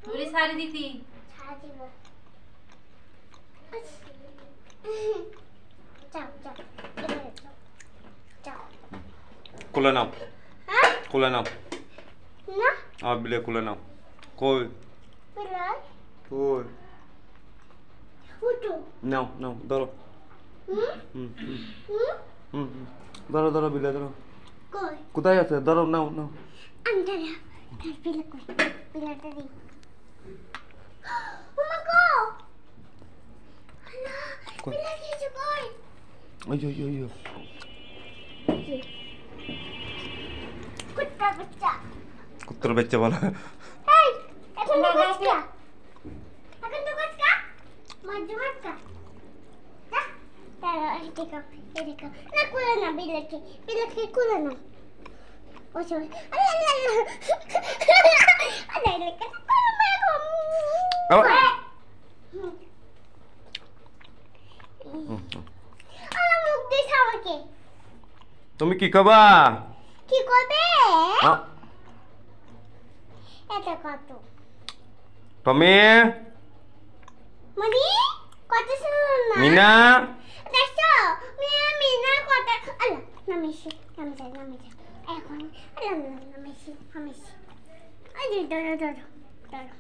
তুই সারি দিতি কোলে নাও কোলে নাও বিলে কোলে নাও কই কই নাও নাও ধরো ধরো ধরো বিলে ধরো কোথায় আছে ধরো নাও নাও কুত্তার বাচ্চা বলো তুমি কি খাবা কি করবে এটা কত তুমি মানে কত শুনুন না মিনা দেখো মিনা কত আল্লাহ নামিছি এখন আল্লাহ নামিছি আই ধরো